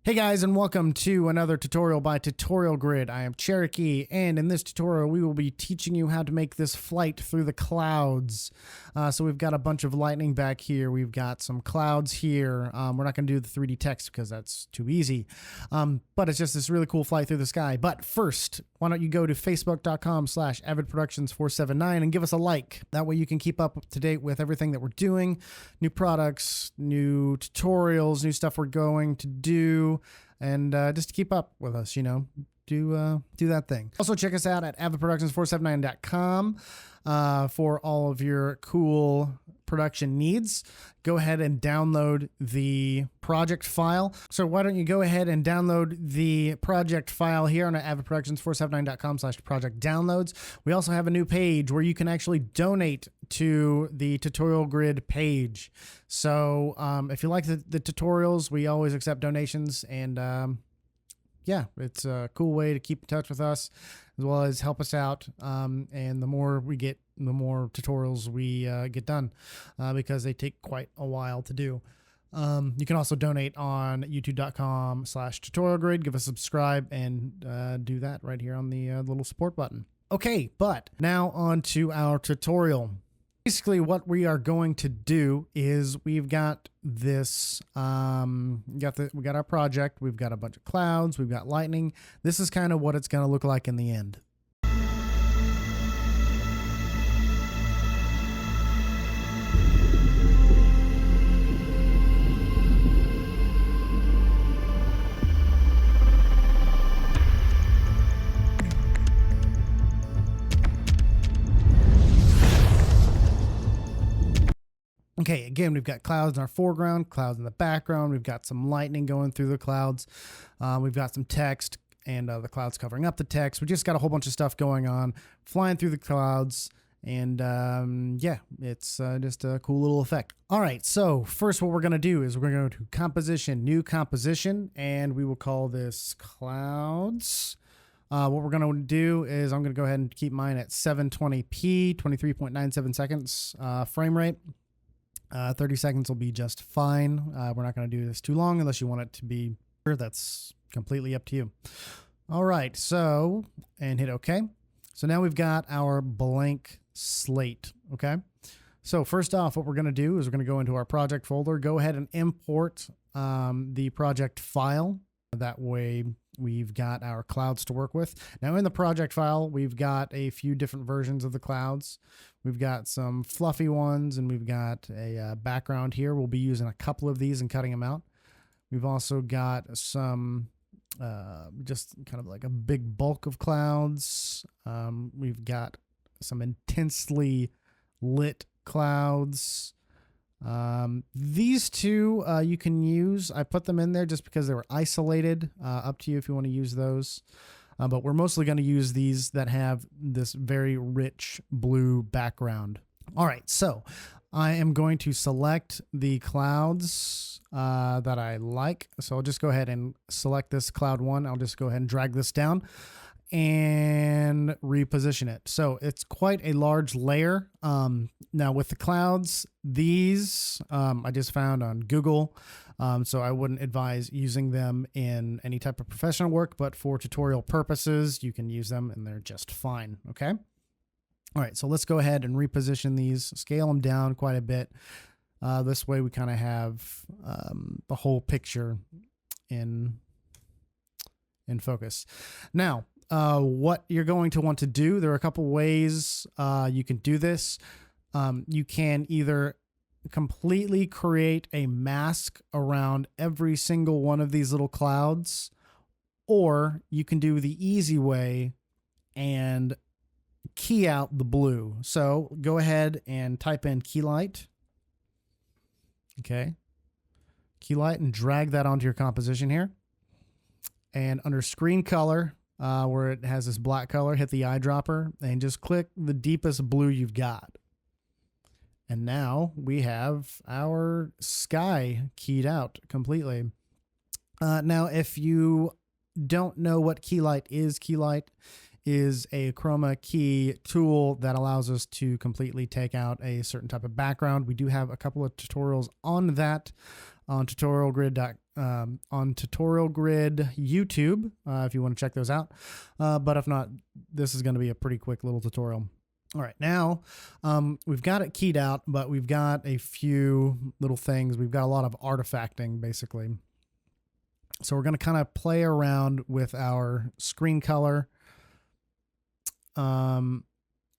Hey guys, and welcome to another tutorial by Tutorial Grid. I am Cherokee, and in this tutorial we will be teaching you how to make this flight through the clouds. So we've got a bunch of lightning back here. We've got some clouds here. We're not going to do the 3D text because that's too easy. But it's just this really cool flight through the sky. But first, why don't you go to facebook.com/avidproductions479 and give us a like. That way you can keep up to date with everything that we're doing, new products, new tutorials, new stuff we're going to do. And just to keep up with us, do that thing. Also, check us out at avidproductions479.com for all of your cool production needs. Go ahead and download the project file. So why don't you go ahead and download the project file here on avidproductions479.com/project downloads. We also have a new page where you can actually donate to the Tutorial Grid page. So if you like the tutorials, we always accept donations, and yeah, it's a cool way to keep in touch with us as well as help us out. And the more we get, the more tutorials we get done because they take quite a while to do. You can also donate on youtube.com/tutorialgrid. Give us a subscribe and do that right here on the little support button. Okay, but now on to our tutorial. Basically, what we are going to do is we've got this, we got our project, we've got a bunch of clouds, we've got lightning. This is kind of what it's going to look like in the end. Okay, again, we've got clouds in our foreground, clouds in the background. We've got some lightning going through the clouds. We've got some text and the clouds covering up the text. We just got a whole bunch of stuff going on, flying through the clouds. And yeah, it's just a cool little effect. All right, so first what we're going to do is we're going to go to Composition, New Composition, and we will call this Clouds. What we're going to do is I'm going to go ahead and keep mine at 720p, 23.97 seconds frame rate. 30 seconds will be just fine. We're not going to do this too long unless you want it to be. That's completely up to you. All right, so, and hit OK. So now we've got our blank slate, okay? So first off, what we're going to do is we're going to go into our project folder, go ahead and import the project file. That way we've got our clouds to work with. Now in the project file, we've got a few different versions of the clouds. We've got some fluffy ones, and we've got a background here. We'll be using a couple of these and cutting them out. We've also got some just kind of like a big bulk of clouds. We've got some intensely lit clouds. These two you can use. I put them in there just because they were isolated. Up to you if you want to use those. But we're mostly going to use these that have this very rich blue background. All right, so I am going to select the clouds that I like. So I'll just go ahead and select this cloud one. I'll just go ahead and drag this down and reposition it. So it's quite a large layer. Now with the clouds, these I just found on Google. So I wouldn't advise using them in any type of professional work, but for tutorial purposes, you can use them and they're just fine. Okay. All right. So let's go ahead and reposition these, scale them down quite a bit. This way we kind of have the whole picture in focus. Now, what you're going to want to do, there are a couple ways you can do this. You can either completely create a mask around every single one of these little clouds, or you can do the easy way and key out the blue. So go ahead and type in Keylight. Okay. Keylight, and drag that onto your composition here. And under screen color, where it has this black color, hit the eyedropper and just click the deepest blue you've got. And now we have our sky keyed out completely. Now, if you don't know what Keylight is a chroma key tool that allows us to completely take out a certain type of background. We do have a couple of tutorials on that. on Tutorial Grid on Tutorial Grid YouTube if you want to check those out. But if not, this is going to be a pretty quick little tutorial. All right, now we've got it keyed out, but we've got a few little things. We've got a lot of artifacting, basically. So we're going to kind of play around with our screen color and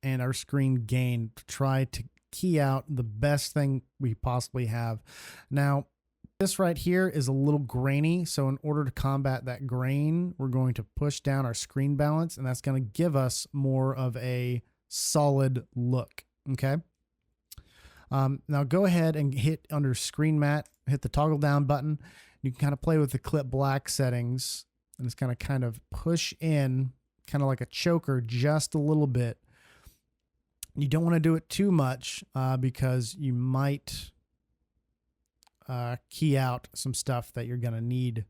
our screen gain to try to key out the best thing we possibly have. Now, this right here is a little grainy, so in order to combat that grain, we're going to push down our screen balance, and that's going to give us more of a solid look, okay? Now go ahead and hit under Screen Matte, hit the toggle down button. You can kind of play with the clip black settings, and it's going to kind of push in, kind of like a choker, just a little bit. You don't want to do it too much because you might key out some stuff that you're going to need.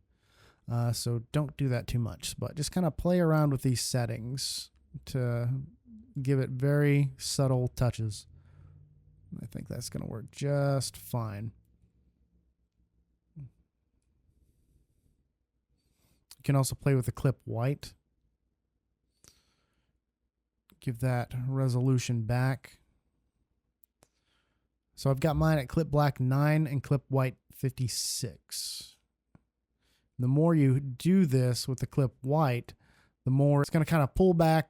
So don't do that too much, but just kind of play around with these settings to give it very subtle touches. I think that's going to work just fine. You can also play with the clip white. Give that resolution back. So I've got mine at clip black 9 and clip white 56. The more you do this with the clip white, the more it's going to kind of pull back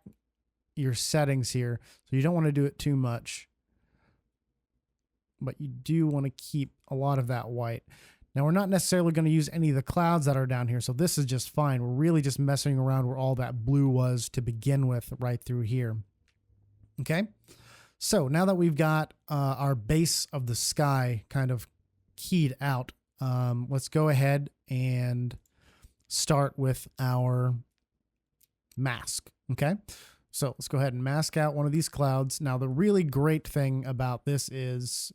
your settings here. So you don't want to do it too much, but you do want to keep a lot of that white. Now we're not necessarily going to use any of the clouds that are down here, so this is just fine. We're really just messing around where all that blue was to begin with right through here. Okay, so now that we've got our base of the sky kind of keyed out, let's go ahead and start with our mask. Okay, so let's go ahead and mask out one of these clouds. Now the really great thing about this is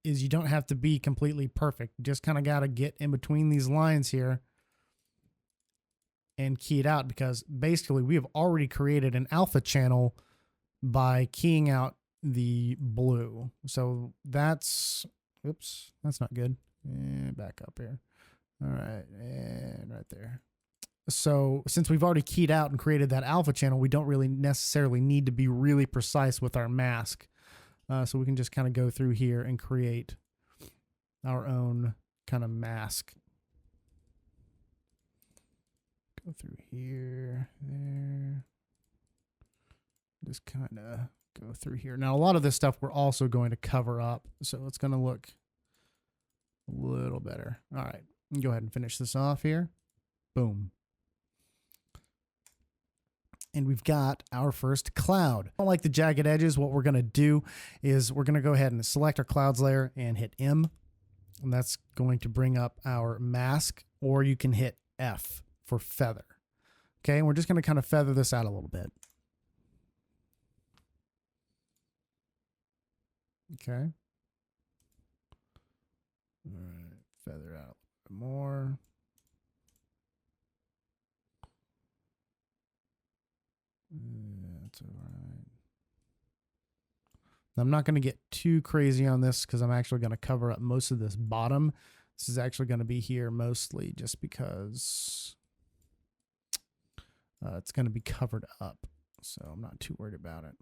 you don't have to be completely perfect. You just kind of got to get in between these lines here and key it out, because basically we have already created an alpha channel by keying out the blue. So that's, oops, that's not good. And back up here. All right, and right there. So since we've already keyed out and created that alpha channel, we don't really necessarily need to be really precise with our mask. So we can just kind of go through here and create our own kind of mask. Go through here, there. Just kind of go through here. Now, a lot of this stuff we're also going to cover up, so it's going to look a little better. All right, go ahead and finish this off here. Boom. And we've got our first cloud. I don't like the jagged edges. What we're going to do is we're going to go ahead and select our clouds layer and hit M. And that's going to bring up our mask, or you can hit F for feather. Okay, and we're just going to kind of feather this out a little bit. Okay. All right, feather out a little bit more. That's all right. I'm not going to get too crazy on this because I'm actually going to cover up most of this bottom. This is actually going to be here mostly just because it's going to be covered up. So I'm not too worried about it.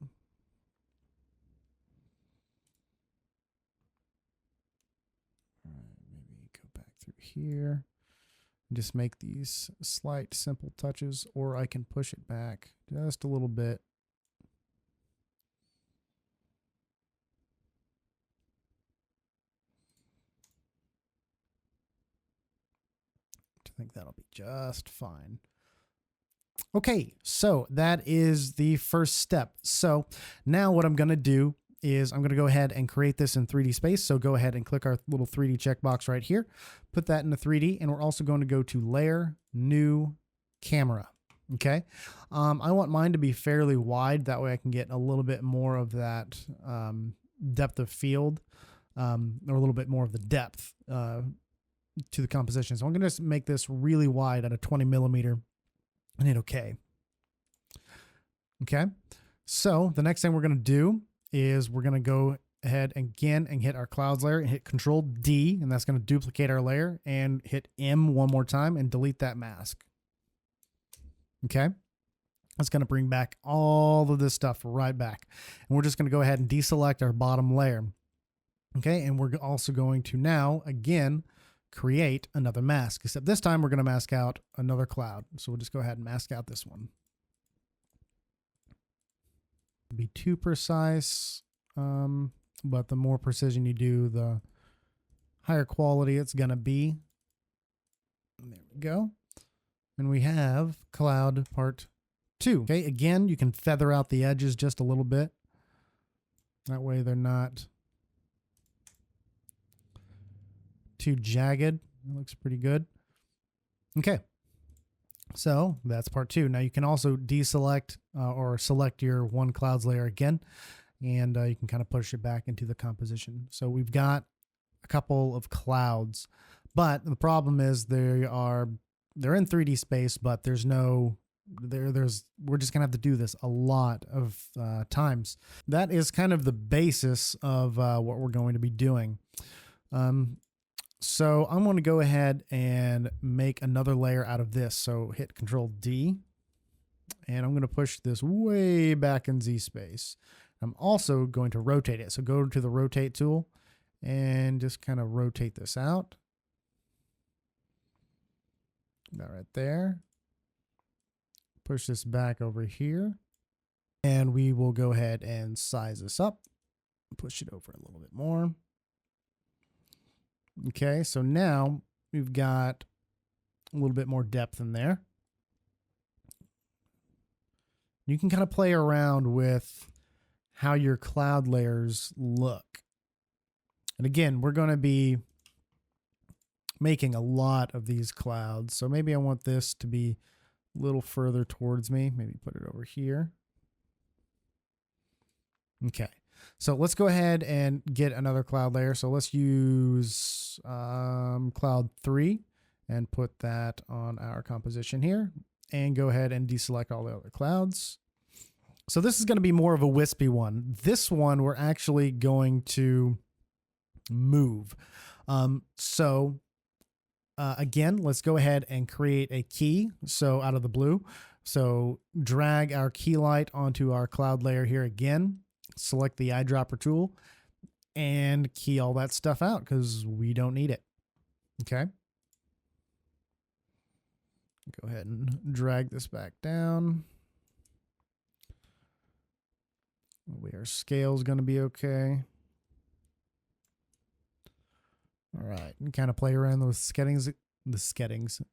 All right, maybe go back through here. Just make these slight simple touches, or I can push it back just a little bit. I think that'll be just fine. Okay, so that is the first step. So now what I'm going to do is I'm going to go ahead and create this in 3D space. So go ahead and click our little 3D checkbox right here, put that into 3D, and we're also going to go to Layer, New, Camera. Okay, I want mine to be fairly wide. That way I can get a little bit more of that depth of field, or a little bit more of the depth to the composition. So I'm going to just make this really wide at a 20 millimeter and hit OK. Okay, so the next thing we're going to do is we're going to go ahead again and hit our clouds layer and hit Control D, and that's going to duplicate our layer, and hit M one more time and delete that mask. Okay. That's going to bring back all of this stuff right back. And we're just going to go ahead and deselect our bottom layer. Okay. And we're also going to now, again, create another mask, except this time we're going to mask out another cloud. So we'll just go ahead and mask out this one. Be too precise, but the more precision you do, the higher quality it's going to be. There we go. And we have cloud part 2. Okay, again, you can feather out the edges just a little bit. That way they're not too jagged. It looks pretty good. Okay, so that's part 2. Now you can also deselect or select your one clouds layer again, and you can kind of push it back into the composition. So we've got a couple of clouds, but the problem is they're in 3D space, but there's no we're just gonna have to do this a lot of times. That is kind of the basis of what we're going to be doing. So I'm going to go ahead and make another layer out of this. So hit Control D, and I'm going to push this way back in Z space. I'm also going to rotate it. So go to the rotate tool and just kind of rotate this out. That right there. Push this back over here, and we will go ahead and size this up, push it over a little bit more. Okay, so now we've got a little bit more depth in there. You can kind of play around with how your cloud layers look. And again, we're going to be making a lot of these clouds. So maybe I want this to be a little further towards me. Maybe put it over here. Okay. So let's go ahead and get another cloud layer. So let's use cloud 3 and put that on our composition here, and go ahead and deselect all the other clouds. So this is going to be more of a wispy one. This one we're actually going to move. Again, let's go ahead and create a key. So out of the blue, so drag our key light onto our cloud layer here again. Select the eyedropper tool and key all that stuff out because we don't need it. Okay. Go ahead and drag this back down. Our scale is going to be okay. All right, and kind of play around with settings.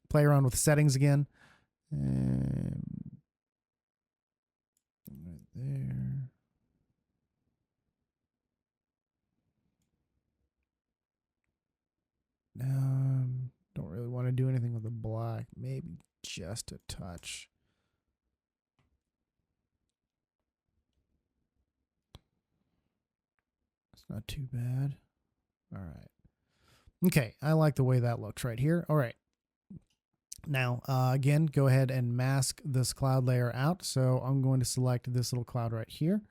Play around with settings again. And right there. Don't really want to do anything with the black. Maybe just a touch. It's not too bad. All right. Okay, I like the way that looks right here. All right. Now, again, go ahead and mask this cloud layer out. So I'm going to select this little cloud right here.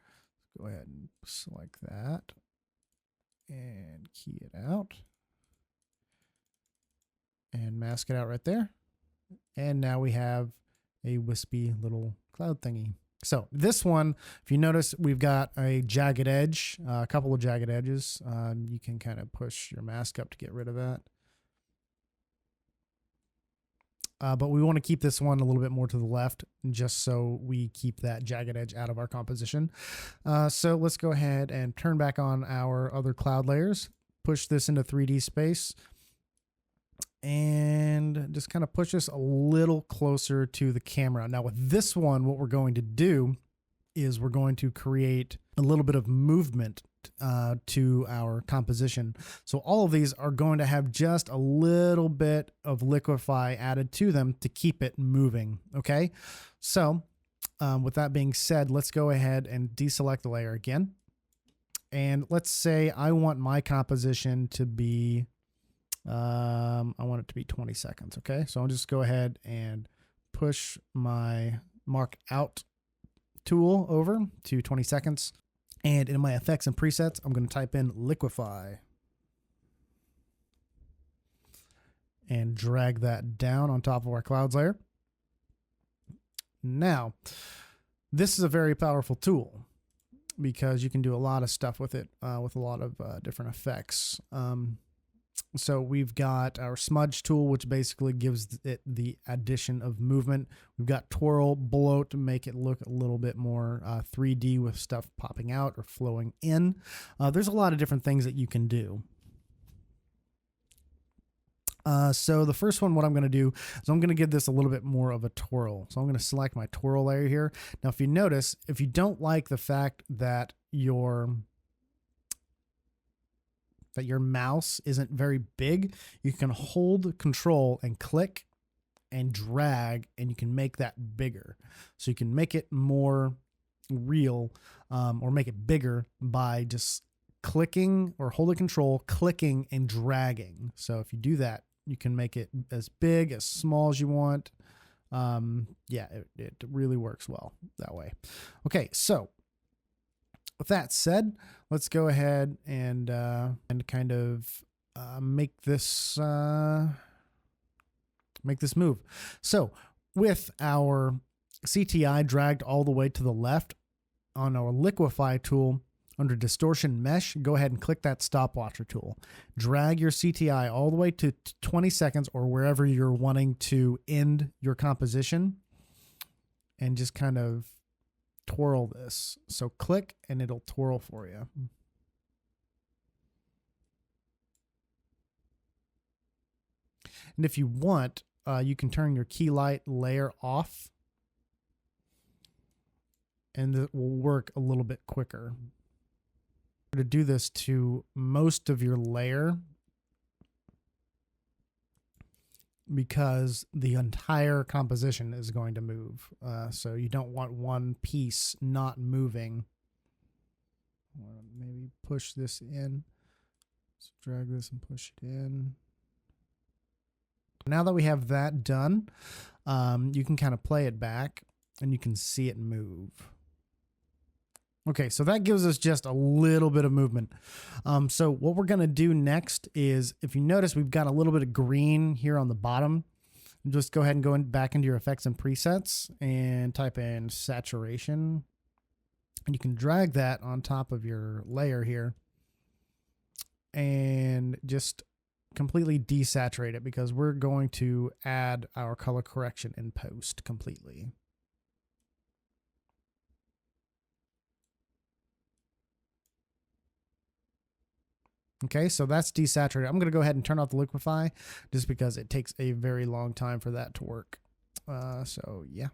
Go ahead and select that and key it out. And mask it out right there. And now we have a wispy little cloud thingy. So this one, if you notice, we've got a jagged edge, a couple of jagged edges. You can kind of push your mask up to get rid of that. But we want to keep this one a little bit more to the left, just so we keep that jagged edge out of our composition. So let's go ahead and turn back on our other cloud layers, push this into 3D space, and just kind of push this a little closer to the camera. Now with this one, what we're going to do is we're going to create a little bit of movement to our composition. So all of these are going to have just a little bit of liquify added to them to keep it moving. Okay. So with that being said, let's go ahead and deselect the layer again. And let's say I want my composition to be I want it to be 20 seconds. Okay. So I'll just go ahead and push my mark out tool over to 20 seconds. And in my effects and presets, I'm going to type in liquify and drag that down on top of our clouds layer. Now, this is a very powerful tool because you can do a lot of stuff with it, with a lot of different effects. So we've got our smudge tool, which basically gives it the addition of movement. We've got twirl, bloat to make it look a little bit more 3D with stuff popping out or flowing in. There's a lot of different things that you can do. So the first one, what I'm going to do is I'm going to give this a little bit more of a twirl. So I'm going to select my twirl layer here. Now, if you notice, if you don't like the fact that your mouse isn't very big, you can hold control and click and drag, and you can make that bigger. So you can make it more real, or make it bigger by just clicking or holding control, clicking and dragging. So if you do that, you can make it as big, as small as you want. Yeah, it really works well that way. Okay, so with that said, let's go ahead and kind of make this move. So with our CTI dragged all the way to the left on our liquify tool, under distortion mesh, go ahead and click that stopwatcher tool. Drag your CTI all the way to 20 seconds or wherever you're wanting to end your composition, and just kind of twirl this. So click and it'll twirl for you. And if you want, you can turn your key light layer off, and it will work a little bit quicker. To do this to most of your layer, because the entire composition is going to move. So you don't want one piece not moving. Maybe push this in. Let's drag this and push it in. Now that we have that done, you can kind of play it back and you can see it move. Okay, so that gives us just a little bit of movement. So what we're going to do next is, if you notice, we've got a little bit of green here on the bottom. Just go ahead and go back into your effects and presets and type in saturation. And you can drag that on top of your layer here and just completely desaturate it, because we're going to add our color correction in post completely. Okay, so that's desaturated. I'm going to go ahead and turn off the liquify just because it takes a very long time for that to work. So yeah.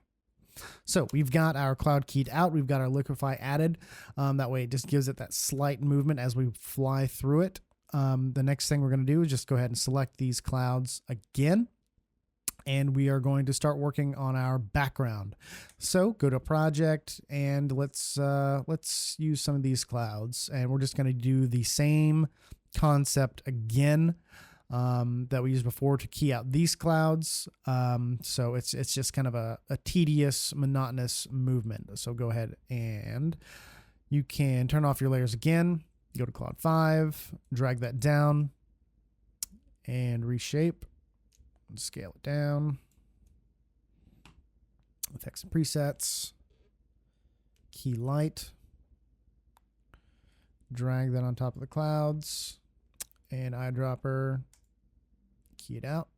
So we've got our cloud keyed out. We've got our liquify added. That way it just gives it that slight movement as we fly through it. The next thing we're going to do is just go ahead and select these clouds again. And we are going to start working on our background. So go to project and let's use some of these clouds, and we're just going to do the same concept again that we used before to key out these clouds. So it's just kind of a tedious, monotonous movement. So go ahead and you can turn off your layers again. Go to Cloud 5, drag that down and reshape. Scale it down. Effects and presets. Key light. Drag that on top of the clouds. And eyedropper. Key it out.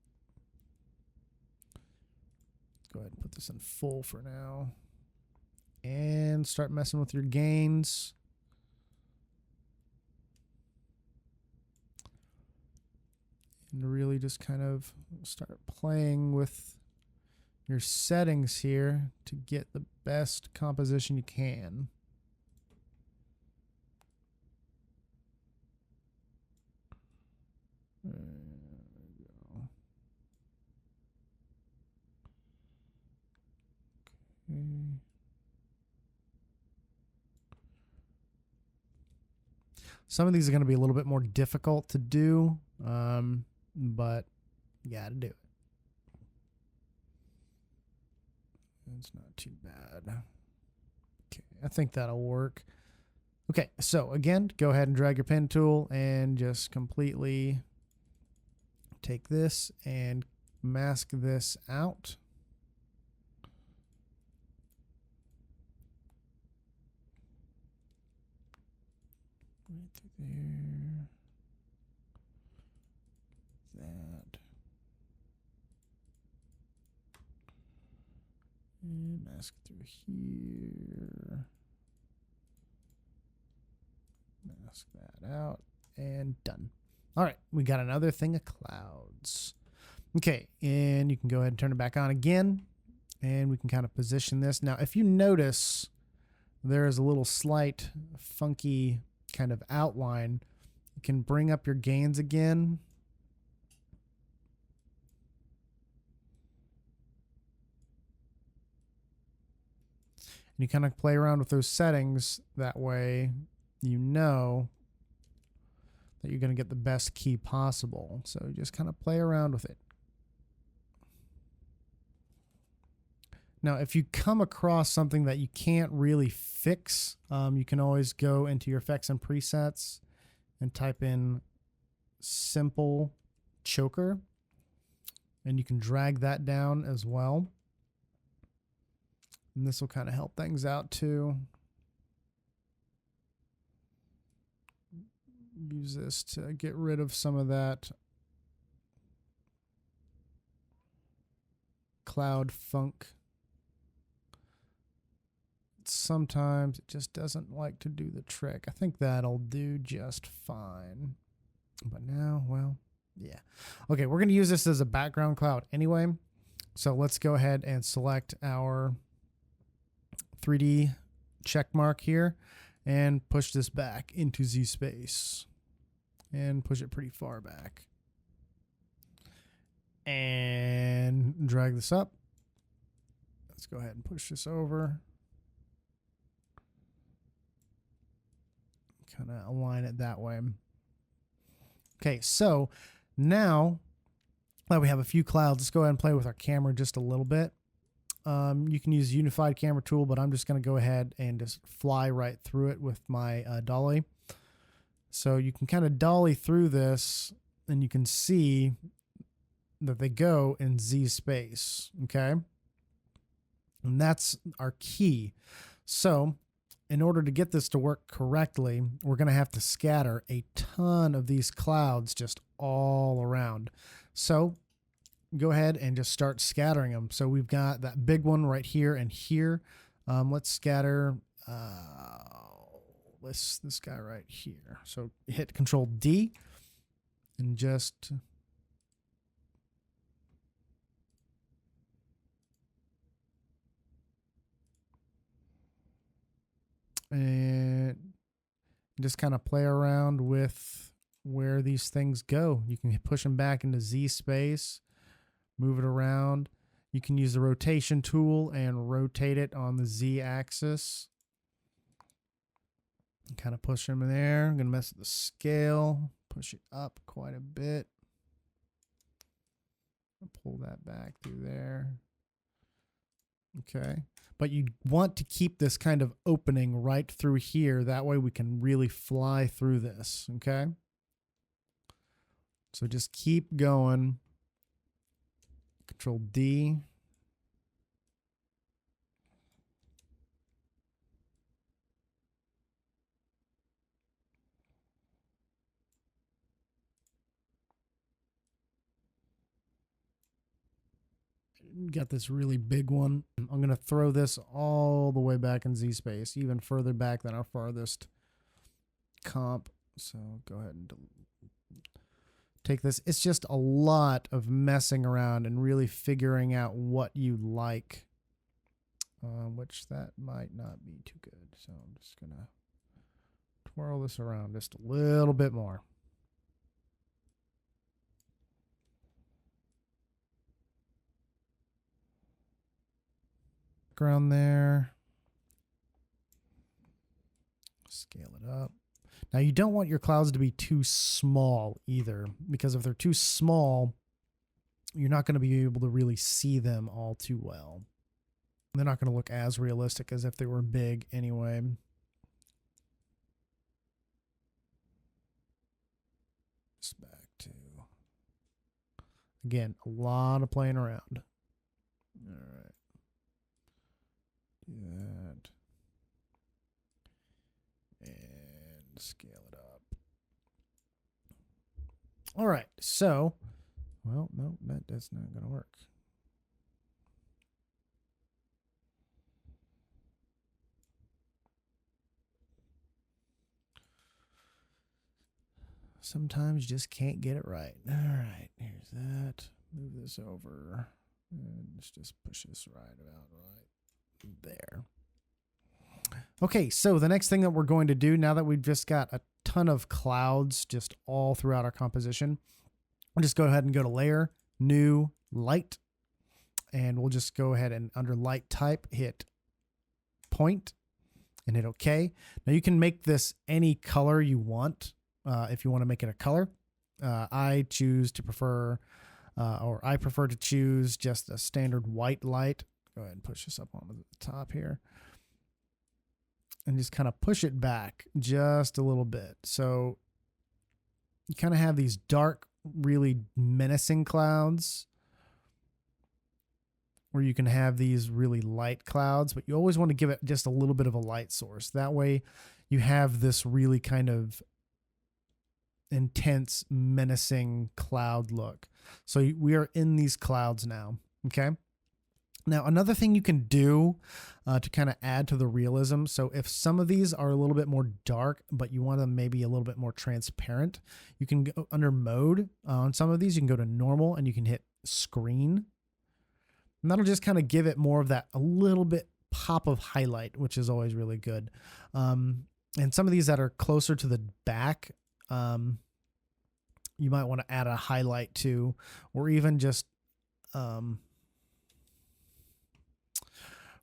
Go ahead and put this in full for now. And start messing with your gains. And really just kind of start playing with your settings here to get the best composition you can. There we go. Okay. Some of these are going to be a little bit more difficult to do. But you gotta do it. It's not too bad. Okay, I think that'll work. Okay, so again, go ahead and drag your pen tool and just completely take this and mask this out. Right through there. That. And mask through here. Mask that out. And done. All right, we got another thing of clouds. Okay, and you can go ahead and turn it back on again. And we can kind of position this. Now, if you notice, there is a little slight funky kind of outline. You can bring up your gains again. And you kind of play around with those settings. That way you know that you're going to get the best key possible. So just kind of play around with it. Now, if you come across something that you can't really fix, you can always go into your effects and presets and type in simple choker, and you can drag that down as well. And this will kind of help things out too. Use this to get rid of some of that cloud funk. Sometimes it just doesn't like to do the trick. I think that'll do just fine. But now, well, yeah. Okay, we're going to use this as a background cloud anyway. So let's go ahead and select our 3D check mark here and push this back into Z space and push it pretty far back. And drag this up. Let's go ahead and push this over. Kind of align it that way. Okay, so now that we have a few clouds, let's go ahead and play with our camera just a little bit. You can use Unified Camera Tool, but I'm just going to go ahead and just fly right through it with my dolly. So you can kind of dolly through this, and you can see that they go in Z space, okay? And that's our key. So in order to get this to work correctly, we're going to have to scatter a ton of these clouds just all around. So go ahead and just start scattering them. So we've got that big one right here and here. Let's scatter this guy right here. So hit Control D and just kind of play around with where these things go. You can push them back into Z space, move it around. You can use the rotation tool and rotate it on the Z axis. Kind of push them in there. I'm going to mess with the scale, push it up quite a bit. Pull that back through there. Okay. But you want to keep this kind of opening right through here. That way we can really fly through this. Okay. So just keep going. Control D. Got this really big one. I'm going to throw this all the way back in Z space, even further back than our farthest comp. So go ahead and take this. It's just a lot of messing around and really figuring out what you like, which that might not be too good. So I'm just going to twirl this around just a little bit more. Around there. Scale it up. Now you don't want your clouds to be too small either, because if they're too small, you're not going to be able to really see them all too well. They're not going to look as realistic as if they were big anyway. this back to, again, a lot of playing around. All right. Do that. And scale it up. All right. So, well, no, that's not going to work. Sometimes you just can't get it right. All right, here's that. Move this over. And let's just push this right about right there. Okay, so the next thing that we're going to do, now that we've just got a ton of clouds just all throughout our composition, we'll just go ahead and go to Layer, New, Light. And we'll just go ahead and under Light Type, hit Point and hit OK. Now you can make this any color you want. If you want to make it a color, I choose to prefer, or I prefer to choose just a standard white light. Go ahead and push this up on the top here and just kind of push it back just a little bit. So you kind of have these dark, really menacing clouds, where you can have these really light clouds, but you always want to give it just a little bit of a light source. That way you have this really kind of intense, menacing cloud look. So we are in these clouds now. Okay. Now, another thing you can do to kind of add to the realism. So if some of these are a little bit more dark, but you want them maybe a little bit more transparent, you can go under mode on some of these. You can go to normal and you can hit screen. And that'll just kind of give it more of that a little bit pop of highlight, which is always really good. And some of these that are closer to the back, you might want to add a highlight to, or even just,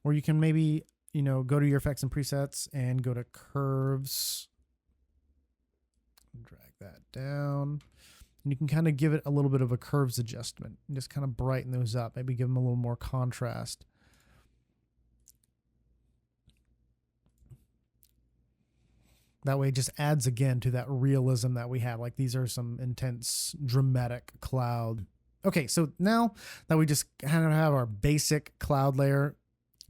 or you can maybe, go to your effects and presets and go to curves, drag that down, and you can kind of give it a little bit of a curves adjustment and just kind of brighten those up. Maybe give them a little more contrast. That way it just adds again to that realism that we have. Like these are some intense, dramatic cloud. Okay, so now that we just kind of have our basic cloud layer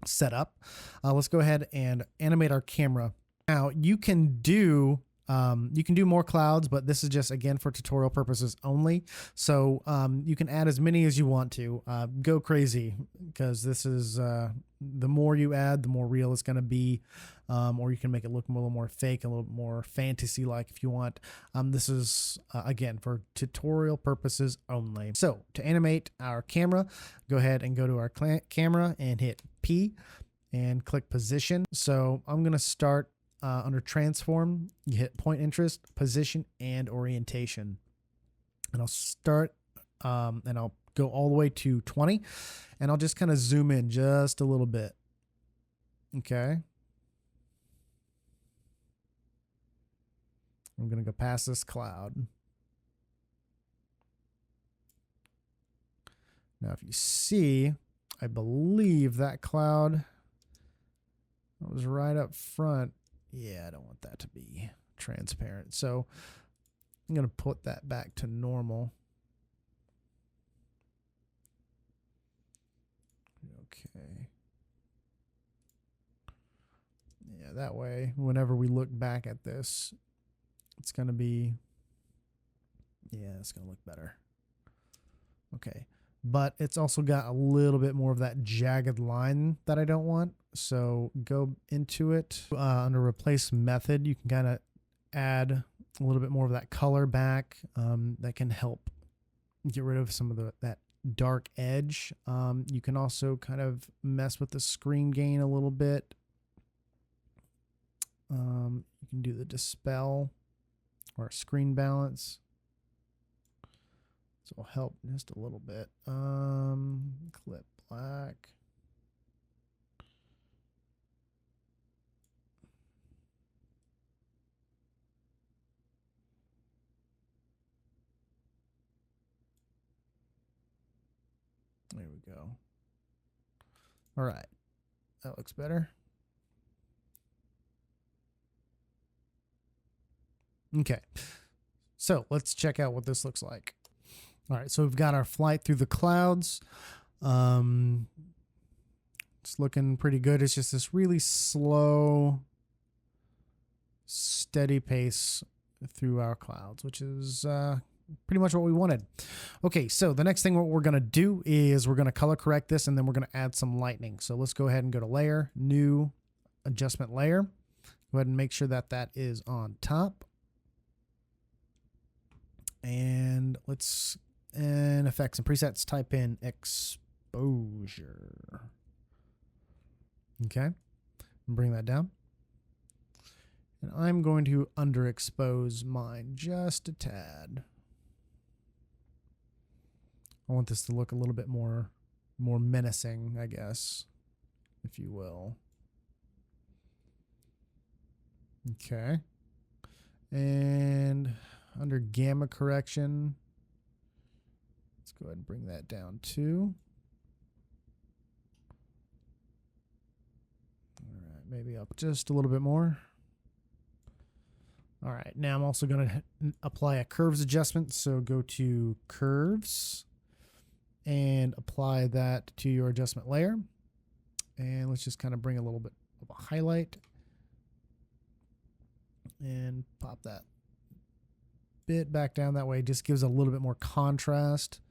set up, let's go ahead and animate our camera. Now you can do more clouds, but this is just, again, for tutorial purposes only. So you can add as many as you want to. Go crazy, because this is, the more you add, the more real it's going to be. Or you can make it look a little more fake, a little more fantasy-like if you want. This is, again, for tutorial purposes only. So to animate our camera, go ahead and go to our camera and hit P and click position. So I'm going to start under transform. You hit point interest, position, and orientation. And I'll start and I'll go all the way to 20, and I'll just kind of zoom in just a little bit. Okay. I'm going to go past this cloud. Now, if you see, I believe that cloud that was right up front. Yeah, I don't want that to be transparent. So I'm going to put that back to normal. Okay. Yeah, that way, whenever we look back at this, it's going to be, yeah, it's going to look better. Okay. But it's also got a little bit more of that jagged line that I don't want. So go into it under replace method. You can kind of add a little bit more of that color back. That can help get rid of some of that dark edge. You can also kind of mess with the screen gain a little bit. You can do the dispel or screen balance. So it'll help just a little bit. Clip black. There we go. All right. That looks better. Okay. So let's check out what this looks like. All right, so we've got our flight through the clouds. It's looking pretty good. It's just this really slow, steady pace through our clouds, which is pretty much what we wanted. Okay, so the next thing what we're going to do is we're going to color correct this, and then we're going to add some lightning. So let's go ahead and go to Layer, New, Adjustment Layer. Go ahead and make sure that that is on top. And let's, in Effects and Presets, type in Exposure. Okay, bring that down. And I'm going to underexpose mine just a tad. I want this to look a little bit more menacing, I guess, if you will. Okay. And under gamma correction, let's go ahead and bring that down too. All right, maybe up just a little bit more. All right, now I'm also going to apply a curves adjustment. So go to Curves and apply that to your adjustment layer. And let's just kind of bring a little bit of a highlight and pop that bit back down. That way it just gives a little bit more contrast.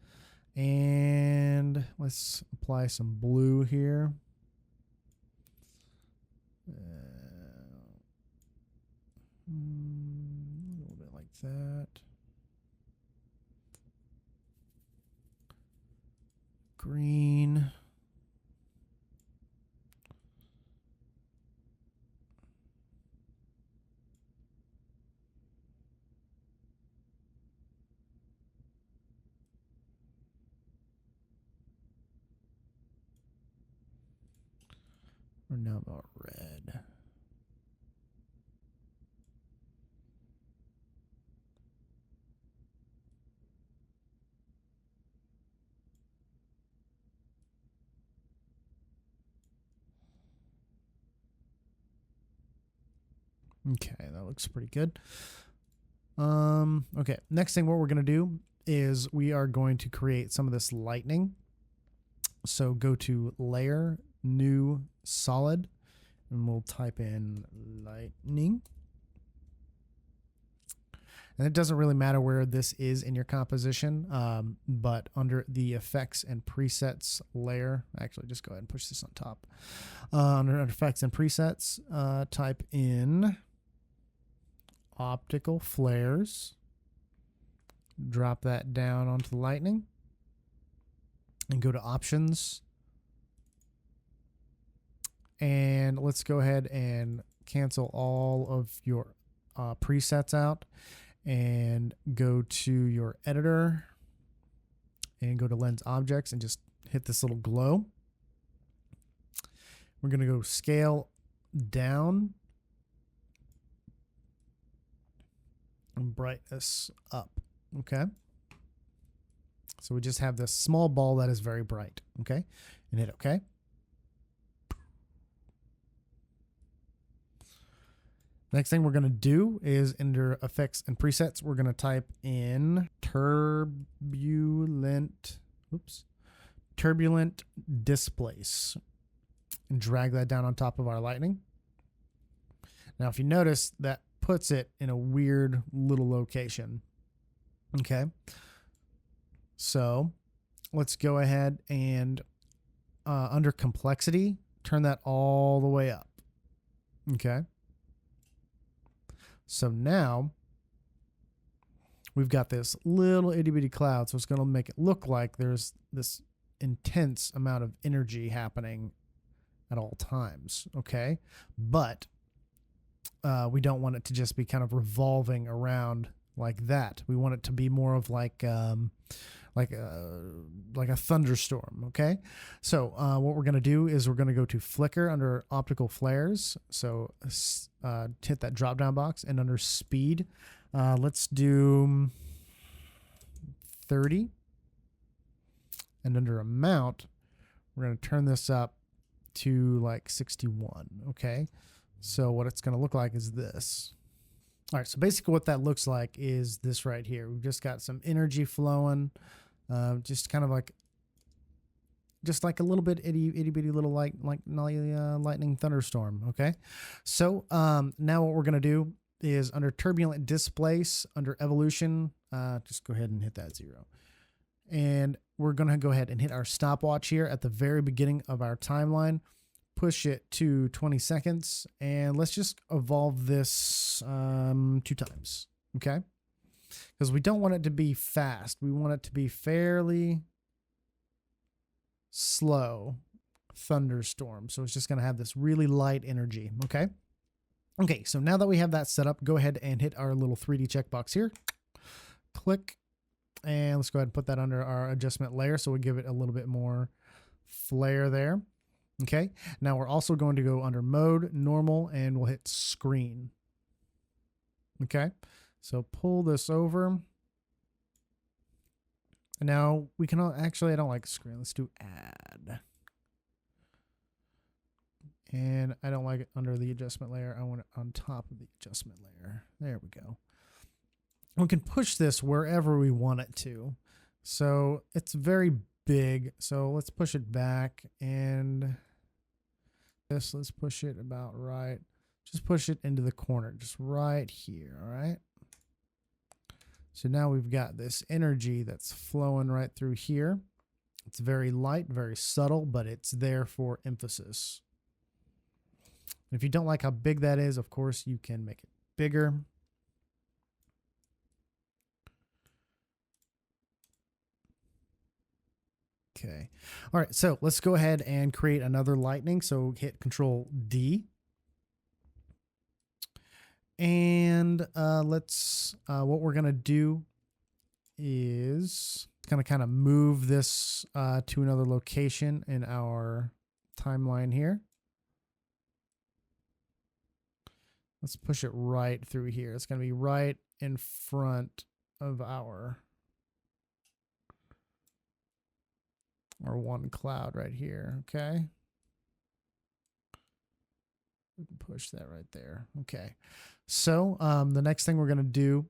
And let's apply some blue here. A little bit like that. Green. Or now about red. Okay, that looks pretty good. Okay, next thing what we're going to do is we are going to create some of this lightning. So go to Layer, New, Solid, and we'll type in lightning. And it doesn't really matter where this is in your composition, but under the Effects and Presets layer, actually just go ahead and push this on top. Under Effects and Presets, type in Optical Flares, drop that down onto the lightning, and go to Options. And let's go ahead and cancel all of your presets out and go to your editor and go to Lens Objects and just hit this little glow. We're going to go scale down and brightness up. Okay. So we just have this small ball that is very bright. Okay. And hit OK. Next thing we're going to do is under Effects and Presets, we're going to type in turbulent displace and drag that down on top of our lightning. Now, if you notice, that puts it in a weird little location. Okay. So let's go ahead and under complexity, turn that all the way up. Okay. So now we've got this little itty bitty cloud. So it's going to make it look like there's this intense amount of energy happening at all times. Okay. But we don't want it to just be kind of revolving around like that. We want it to be more of like a thunderstorm. Okay. So what we're going to do is we're going to go to Flicker under Optical Flares. So hit that drop down box, and under Speed, let's do 30. And under Amount, we're going to turn this up to like 61. Okay. So what it's going to look like is this. All right, so basically what that looks like is this right here. We've just got some energy flowing, just kind of like, just like a little bit itty bitty little lightning thunderstorm. Okay, so now what we're gonna do is under turbulent displace, under evolution, just go ahead and hit that 0, and we're gonna go ahead and hit our stopwatch here at the very beginning of our timeline. Push it to 20 seconds, and let's just evolve this 2 times, okay? Because we don't want it to be fast. We want it to be fairly slow thunderstorm. So it's just going to have this really light energy, okay? Okay, so now that we have that set up, go ahead and hit our little 3D checkbox here. Click, and let's go ahead and put that under our adjustment layer so we give it a little bit more flair there. Okay, now we're also going to go under mode, normal, and we'll hit screen. Okay, so pull this over. And now we can actually, I don't like screen. Let's do add. And I don't like it under the adjustment layer. I want it on top of the adjustment layer. There we go. We can push this wherever we want it to. So it's very big. So let's push it back, and this, let's push it about right. Just push it into the corner, just right here. All right. So now we've got this energy that's flowing right through here. It's very light, very subtle, but it's there for emphasis. If you don't like how big that is, of course, you can make it bigger. Okay. All right. So let's go ahead and create another lightning. So hit Control D. And what we're going to do is going to kind of move this to another location in our timeline here. Let's push it right through here. It's going to be right in front of our one cloud right here. Okay. We can push that right there. Okay. So the next thing we're going to do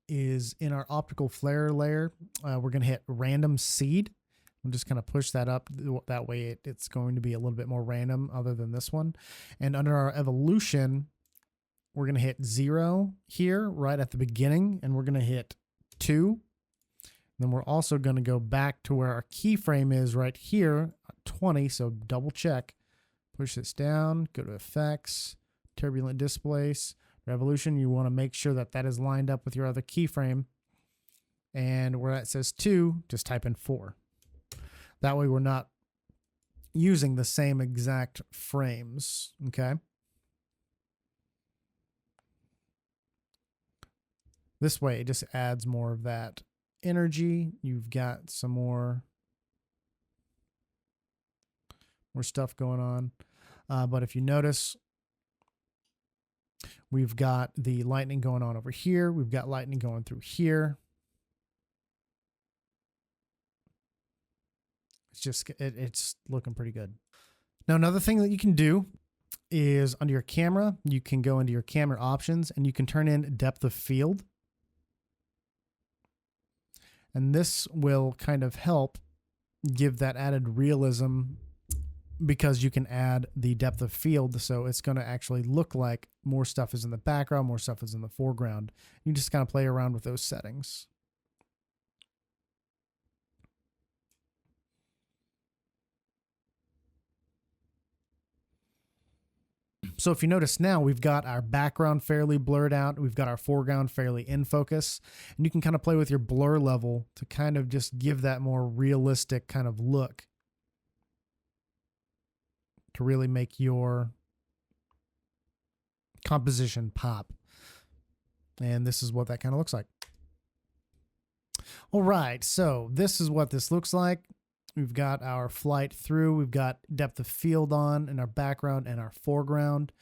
is in our optical flare layer, we're going to hit random seed. I'm just going to push that up. That way it's going to be a little bit more random other than this one. And under our evolution, we're going to hit 0 here right at the beginning, and we're going to hit 2. Then we're also going to go back to where our keyframe is right here, 20. So double check, push this down, go to effects, turbulent displace, revolution. You want to make sure that that is lined up with your other keyframe. And where it says 2, just type in 4. That way we're not using the same exact frames. Okay. This way it just adds more of that energy. You've got some more stuff going on. But if you notice, we've got the lightning going on over here. We've got lightning going through here. It's just, it's looking pretty good. Now, another thing that you can do is under your camera, you can go into your camera options and you can turn in depth of field. And this will kind of help give that added realism because you can add the depth of field. So it's going to actually look like more stuff is in the background, more stuff is in the foreground. You just kind of play around with those settings. So if you notice now, we've got our background fairly blurred out. We've got our foreground fairly in focus. And you can kind of play with your blur level to kind of just give that more realistic kind of look to really make your composition pop. And this is what that kind of looks like. All right, so this is what this looks like. We've got our flight through. We've got depth of field on in our background and our foreground.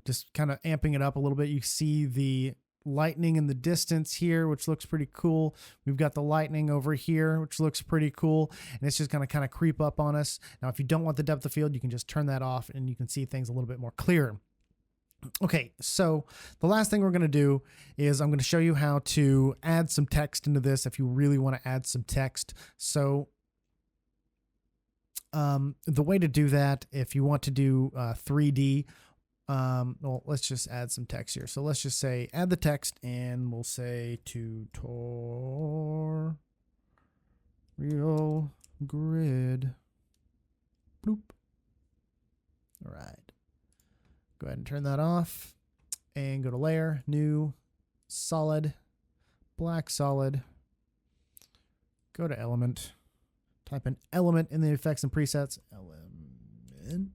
Just kind of amping it up a little bit. You see the lightning in the distance here, which looks pretty cool. We've got the lightning over here, which looks pretty cool. And it's just going to kind of creep up on us. Now, if you don't want the depth of field, you can just turn that off and you can see things a little bit more clear. Okay, so the last thing we're going to do is I'm going to show you how to add some text into this if you really want to add some text. So the way to do that, if you want to do 3D, well, let's just add some text here. So let's just say add the text, and we'll say tutorial grid. Bloop. All right. Go ahead and turn that off and go to layer, new, solid, black solid. Go to element, type in element in the effects and presets, element.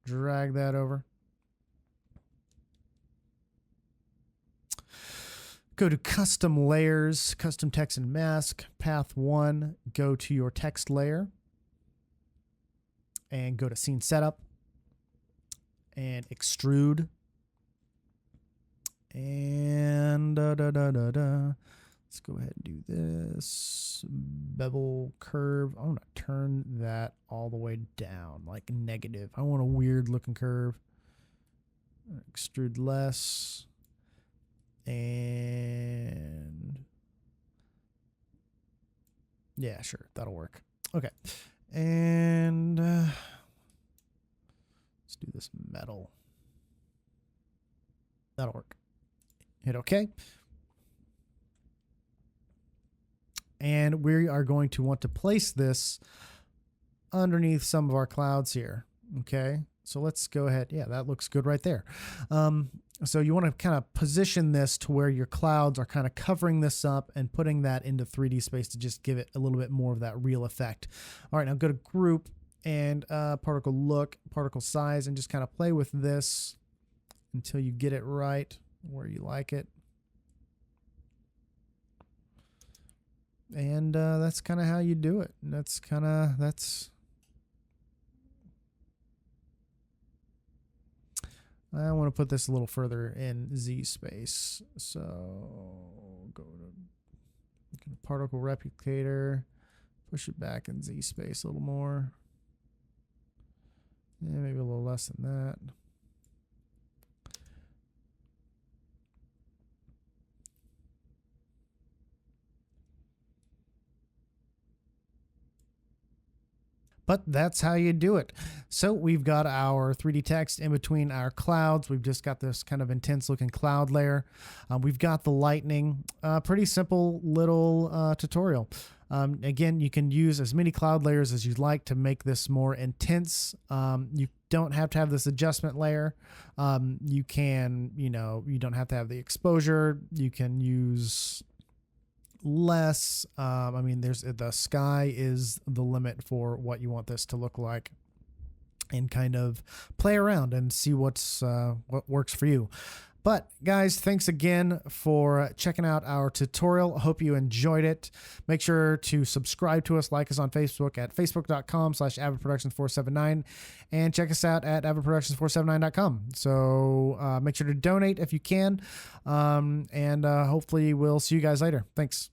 Drag that over. Go to custom layers, custom text and mask, path 1, go to your text layer. And go to scene setup and extrude. And let's go ahead and do this bevel curve. I want to turn that all the way down, like negative. I want a weird looking curve. Extrude less. And yeah, sure, that'll work. Okay. And let's do this metal. That'll work. Hit OK. And we are going to want to place this underneath some of our clouds here. Okay. So let's go ahead. Yeah, that looks good right there. So you want to kind of position this to where your clouds are kind of covering this up and putting that into 3D space to just give it a little bit more of that real effect. All right, now go to group and particle look, particle size, and just kind of play with this until you get it right where you like it. And that's kind of how you do it. I want to put this a little further in Z space. So go to particle replicator, push it back in Z space a little more. Yeah, maybe a little less than that. But that's how you do it. So we've got our 3D text in between our clouds. We've just got this kind of intense looking cloud layer. We've got the lightning. Pretty simple little tutorial. Again, you can use as many cloud layers as you'd like to make this more intense. You don't have to have this adjustment layer. You can, you don't have to have the exposure. You can use less. I mean, the sky is the limit for what you want this to look like, and kind of play around and see what works for you. But guys, thanks again for checking out our tutorial. I hope you enjoyed it. Make sure to subscribe to us, like us on Facebook at facebook.com/avidproductions479, and check us out at avidproductions479.com. So make sure to donate if you can, and hopefully we'll see you guys later. Thanks.